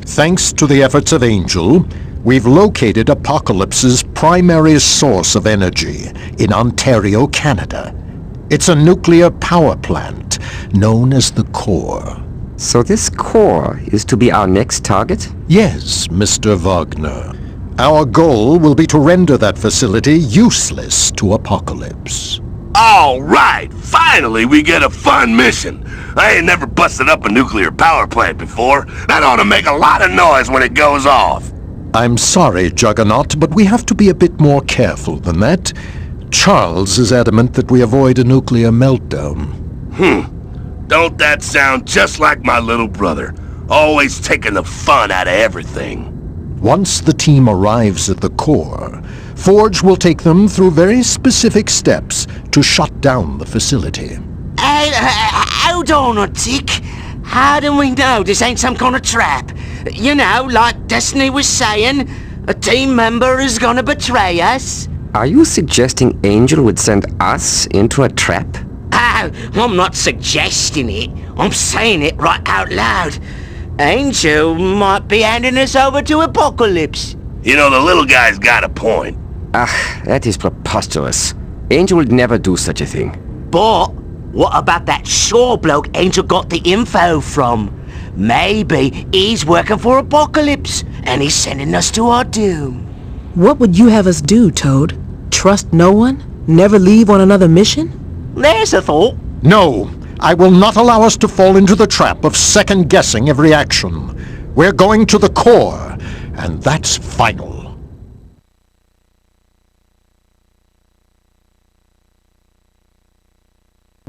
Thanks to the efforts of Angel, we've located Apocalypse's primary source of energy in Ontario, Canada. It's a nuclear power plant known as the core. So this core is to be our next target? Yes, Mr. Wagner. Our goal will be to render that facility useless to Apocalypse. All right! Finally we get a fun mission! I ain't never busted up a nuclear power plant before. That ought to make a lot of noise when it goes off. I'm sorry, Juggernaut, but we have to be a bit more careful than that. Charles is adamant that we avoid a nuclear meltdown. Don't that sound just like my little brother? Always taking the fun out of everything. Once the team arrives at the core, Forge will take them through very specific steps to shut down the facility. Hold on a tick. How do we know this ain't some kind of trap? You know, like Destiny was saying, a team member is gonna betray us. Are you suggesting Angel would send us into a trap? Oh, I'm not suggesting it. I'm saying it right out loud. Angel might be handing us over to Apocalypse. You know, the little guy's got a point. That is preposterous. Angel would never do such a thing. But what about that Shaw bloke Angel got the info from? Maybe he's working for Apocalypse, and he's sending us to our doom. What would you have us do, Toad? Trust no one? Never leave on another mission? There's a thought. No, I will not allow us to fall into the trap of second-guessing every action. We're going to the core, and that's final.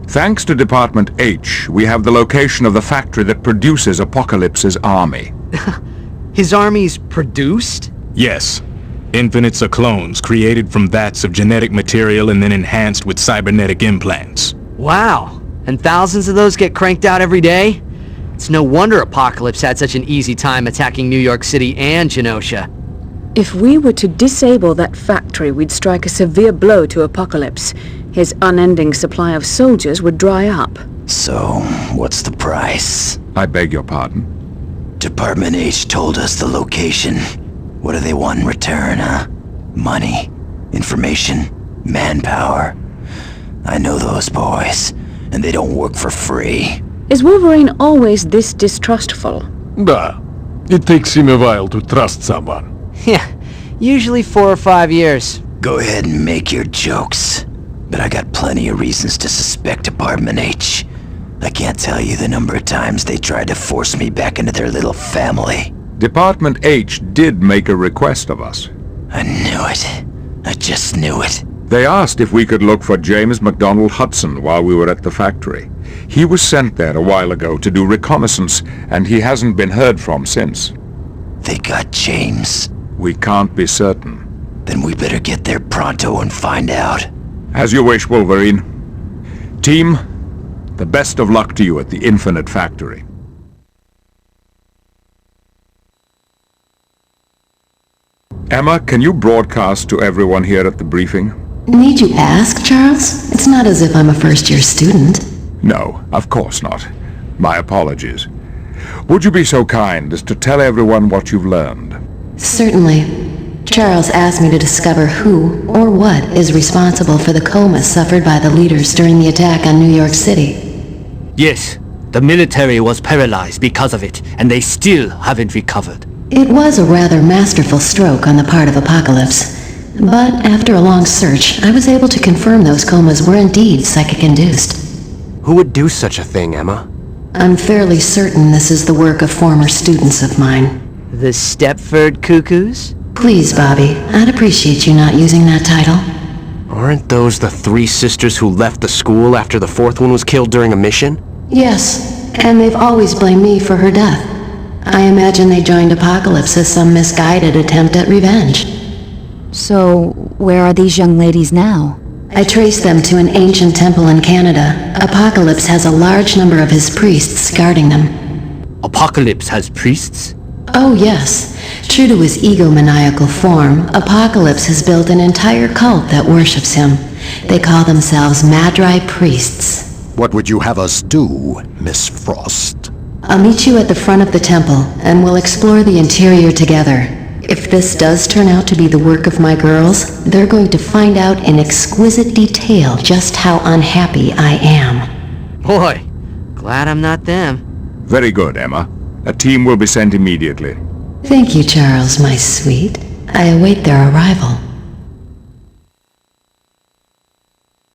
Thanks to Department H, we have the location of the factory that produces Apocalypse's army. His army's produced? Yes. Infinites are clones created from vats of genetic material and then enhanced with cybernetic implants. Wow. And thousands of those get cranked out every day? It's no wonder Apocalypse had such an easy time attacking New York City and Genosha. If we were to disable that factory, we'd strike a severe blow to Apocalypse. His unending supply of soldiers would dry up. So, what's the price? I beg your pardon? Department H told us the location. What do they want in return, huh? Money, information, manpower. I know those boys, and they don't work for free. Is Wolverine always this distrustful? Bah. It takes him a while to trust someone. Yeah, usually 4 or 5 years. Go ahead and make your jokes. But I got plenty of reasons to suspect Department H. I can't tell you the number of times they tried to force me back into their little family. Department H did make a request of us. I knew it. I just knew it. They asked if we could look for James MacDonald Hudson while we were at the factory. He was sent there a while ago to do reconnaissance, and he hasn't been heard from since. They got James. We can't be certain. Then we better get there pronto and find out. As you wish, Wolverine. Team, the best of luck to you at the Infinite Factory. Emma, can you broadcast to everyone here at the briefing? Need you ask, Charles? It's not as if I'm a first-year student. No, of course not. My apologies. Would you be so kind as to tell everyone what you've learned? Certainly. Charles asked me to discover who or what is responsible for the coma suffered by the leaders during the attack on New York City. Yes, the military was paralyzed because of it, and they still haven't recovered. It was a rather masterful stroke on the part of Apocalypse. But after a long search, I was able to confirm those comas were indeed psychic-induced. Who would do such a thing, Emma? I'm fairly certain this is the work of former students of mine. The Stepford Cuckoos? Please, Bobby, I'd appreciate you not using that title. Aren't those the 3 sisters who left the school after the 4th one was killed during a mission? Yes, and they've always blamed me for her death. I imagine they joined Apocalypse as some misguided attempt at revenge. So, where are these young ladies now? I traced them to an ancient temple in Canada. Apocalypse has a large number of his priests guarding them. Apocalypse has priests? Oh yes. True to his egomaniacal form, Apocalypse has built an entire cult that worships him. They call themselves Madri Priests. What would you have us do, Miss Frost? I'll meet you at the front of the temple, and we'll explore the interior together. If this does turn out to be the work of my girls, they're going to find out in exquisite detail just how unhappy I am. Boy, glad I'm not them. Very good, Emma. A team will be sent immediately. Thank you, Charles, my sweet. I await their arrival.